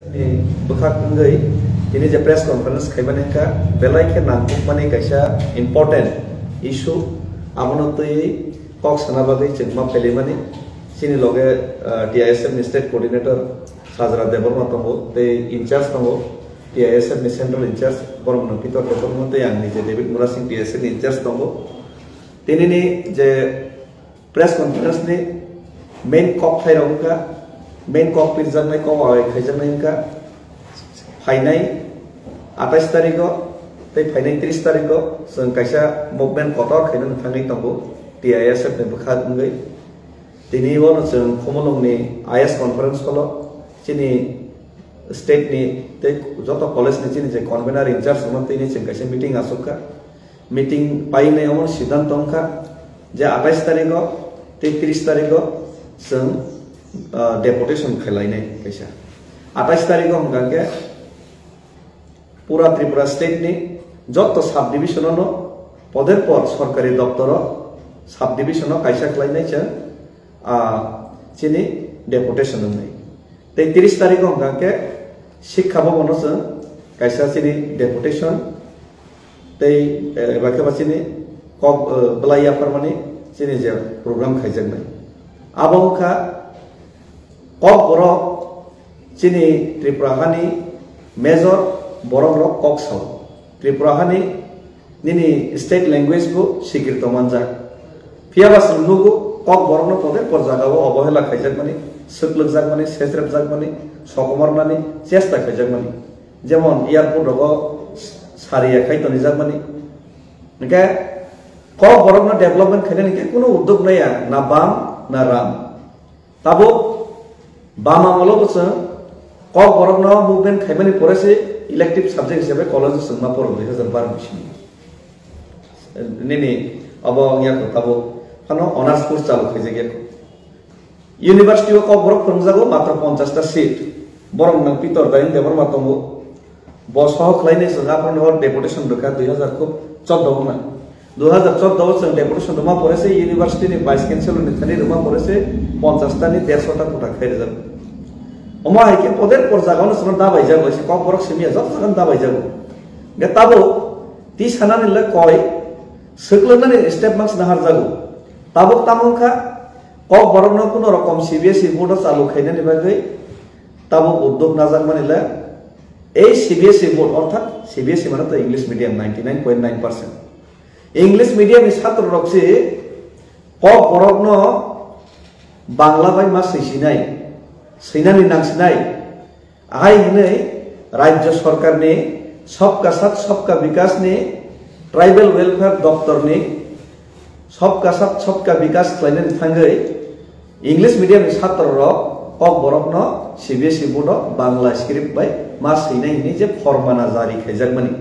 Bukhak ini je press conference kaiban ka belai ke nangkuk mani kaisa important issue amono tui kok sana bagai chengma pele mani sini loge TISF ni state coordinator Sajara Deborma tongo te in charge tongo TISF ni central in charge Boromno Pitor Deborma te yang ni je David Mura Singh TISF ni in charge tongo tini ni je press conference ni main kok thai rongka main kok pizza nai kok awai khaijan nai ka फाइनाई 28 तारिखो ते फाइनाई 30 तारिखो जों कायसा movement cutter खैनो थांनि तंगो TISF ने बखा गई दिनै one जों खमलंनि IS conference कलो चिनि state नि ते जत कॉलेज नि चिनि जे कन्वेनर इंचार्ज समन तेनि जों कायसा मीटिंग आसुका मीटिंग पाइने अमन सिद्धांत अंका जे 28 तारिखो ते 30 तारिखो जों डेपुटेशन खैलायनाय कायसा 28 तारिखो हमका के पूरा त्रिपुरा स्टेट नि जत सब डिविजन नो पदेर पर सरकारी दफ्तर सब डिविजन कायसा खलायनाय छ चिनि डेपुटेशन नै 30 तारिख हमका के शिक्षा भवन जों कायसा चिनि डेपुटेशन तै बाके बाचिनि कब बलाया फरमानि चिनि जे प्रोग्राम खायजनाय आबंखा कब बर चिनि त्रिपुराहानि major borok rok kok saw Tripura hani nini state language ko sikrito manjak phiaba sungnugo kok borok no pode por jagao obahela khaijak mani sukluk jak mani sesrep jak mani sokomarnani chesta khaijak mani jemon airport rogo sariya khaitoni jak mani nike kok borok no development khaine nike kono uddog naya na bam na ram tabo bam amolo bose kok borok no movement khaimani porese elective subject हिसाबै college Sangma पर 2012 बिसिनि नेनि अब याको तबो फानो honours course चालू खैजे gecko university को बरक फोरोंजागो मात्र 50 टा सीट बरम नं पितर दाइन देबर मातंगो बसह खलायनाय संगा अपन हर डेपुटेशन रखा 2014 मा 2014 जों डेपुटेशन रमा परेसे यूनिवर्सिटी नि वाइस चांसलर नि थानि रमा परेसे 50 टा नि 150 टा कोटा खैरे जाब अमा हाइके पदेर पर जागावनो सम दाबाय जागो से कक बरक सिमिया जत जागन दाबाय जागो गे ताबो ती सानानि ल कय सकलनानि स्टेप मार्क्स नहार जागो ताबो तामंखा कक बरकनो कोनो रकम CBSE बोर्ड चालू खायनानि बागै ताबो उद्योग नाजाक मानिला ए CBSE बोर्ड अर्थात CBSE माने तो इंग्लिश मीडियम 99.9% इंग्लिश मीडियम नि छात्र रकसे कक बरकनो बांग्ला बाय मा सैसिनाय सैनानि नांसिनाय आहाय हनै राज्य सरकार ने सबका साथ सबका विकास ने ट्राइबल वेलफेयर दफ्तर ने सबका साथ सबका विकास खालायनानै थांगै इंग्लिश मीडियम नि छात्र रक कक बरकनो CBSE board Bangla script bye मा सैनाय नि जे फरमाना जारी खायजाक मानि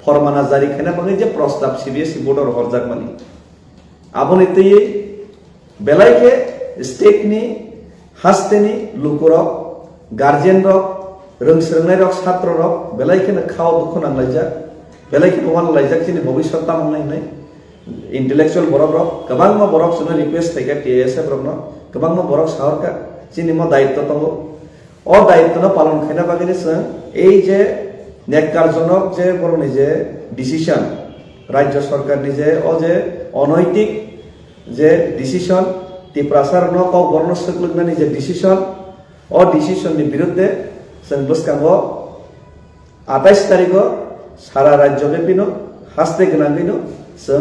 फरमाना जारी खायना बागै जे प्रस्ताव CBSE बोर्ड हरजाक मानि आबनि तयै बेलायके स्टेट नि हास्तेनि लुकुरक गार्जियन रक रोंस्रोंनाय रक छात्र रक बेलायखेनो खाव दुखु नांलायजाक बेलायखेनो मान लायजाक चिनि भबिष्यत तामंनाय इंटेलेक्चुअल बरक रक गोबांमा बरक जों रिक्वेस्ट थाइका TISF रकनो गोबांमा बरक साहरका चिनि म दायित्व तंगो अ दायित्वनो पालन खायना बागैनो जों एई जे नेकारजनक जे बरनि जे डिसिजन राज्य सरकारनि जे अ जे अनैतिक जे डिसिजन प्रसार न कौ वर्ण सकलगनानि जे डिसिजन अ डिसिजन नि विरुद्धे जों बसकांगो 28 तारिखो सारा राज्य बेपिनो हास्ते गनांगैनो जों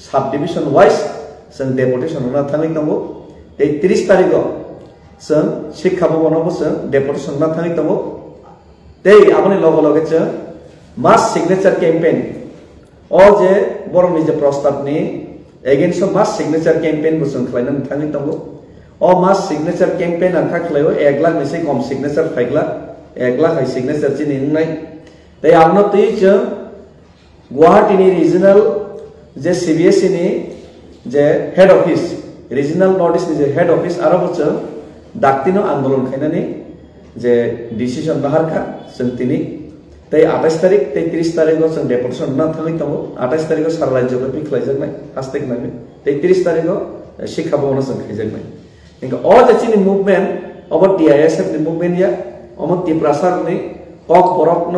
सब डिविजन वाइज जों डेपुटेशन ना थांगै दंगो 30 तारिखो जों शिक्षा भवनाव जों डेपुटेशन ना थांगै दंगो तै आबनि लगे लगे जों मास सिग्नेचर कैंपेन अ जे बरनि जे प्रस्तावनि against mass signature campaign bo जों खालायनानै थांगै दंगो अ मास सिग्नेचर कैंपेन आंखा खलायो 1 लाख निसे कम सिग्नेचर फाइगला 1 लाख हाई सिग्नेचर चिनि नंनाय तै आमनो तै जों गुवाहाटीनि रीजनल जे CBSE नि जे head office regional north east नि जे हेड ऑफिस आरो जों दाक्तिनो आंदोलन खायनानै जे डिसिजन बाहारखा जों तिनि तै 28 तारिख तै 30 तारिखो जों डेपुटेशन ना थांगै दंगो 28 तारिखो सारा राज्यबो बिखलायजानाय हास्तेक नाङै तै 30 तारिखो शिक्षा भवन जों खायजानाय इनका अ जे चिनि मूवमेंट अब TISF नि मूवमेंट या অমন তিপ্রাসারনি কক বরকন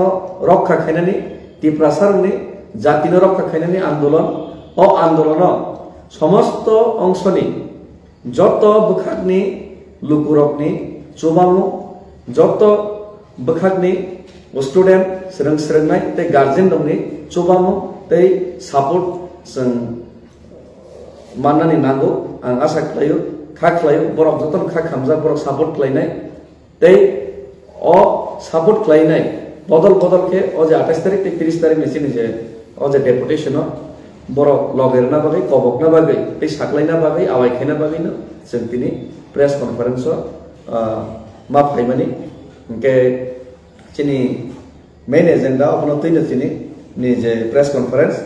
রক্ষা খাইনানি তিপ্রাসারনি জাতিনো রক্ষা খাইনানি আন্দোলন ও আন্দোলন সমস্ত অংশনি যত বখাগনি লুকুরকনি চুবামু যত বখাগনি स्टूडेंट सरंग सरंगनाय ते गार्जियन दंनि चुबामु ते सपोर्ट जों माननानै नांगौ आं आसा खालायो खा खालायो बरक जतन खा खामजा बरक सपोर्ट खालायनाय ते अ सपोर्ट खालायनाय बदल बदल के अ जे 28 तारिख ते 30 तारिख निसिनि जे अ जे डेपुटेशन बरक लगेरना बागै कबकना बागै ते साखलायना बागै आवायखायना बागैनो जों दिनै प्रेस कनफारेन्स मा फायमानि के चीनी मेन एजेंडा अपना तीन चीनी नि जे प्रेस कॉन्फ्रेंस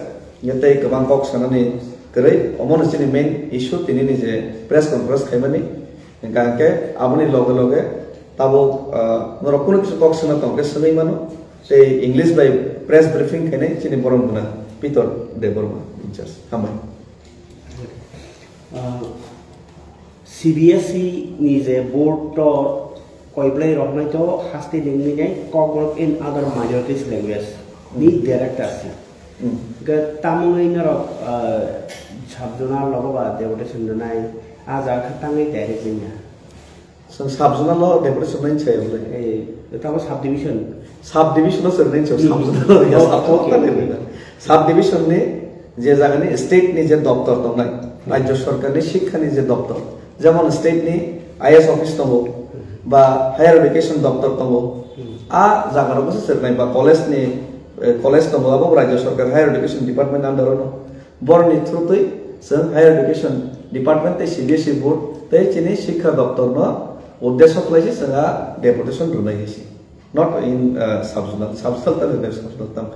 यते गोबां कक सानानि गरै अमन चीनी मेन इशू तिनि नि जे प्रेस कॉन्फ्रेंस खायमानि गांके आबनि लगे लगे ताबो नर कुनु किसु कक साना तंके सबै मानो ते इंग्लिश बाय प्रेस ब्रीफिंग खायनाय चीनी बरम गुना पीटर देबरमा इंचार्ज हामबाय सीबीएसई नि जे board Koiblai Rohnai to hasti lingni kok work in other minorities language ni director si ga tamungai naro sabjona loba deputation nai aja khatangai tare jinya so sabjona lo deputation nai chai ole eta ko subdivision no sir nai chai sabjona ya subdivision ni je jagani state ni je doftar tongnai rajya sarkar ni শিক্ষা ni je doftar jemon state ni IS office tongo বা higher education দপ্তর তঙ্গো আ জাগার বসে সেরনাই বা college তঙ্গো আবো রাজ্য সরকার হায়ার এডুকেশন ডিপার্টমেন্ট আন্ডার নো বরনি থ্রুতই जों हायर एडुकेशन डिपार्टमेंट ते सीबीएसई बोर्ड ते चिनि शिक्षा दप्तर न उद्देश्य खालायसि जोंहा डेपुटेशन रुनायसि नट इन सबजोनाल सबजोनाल ताम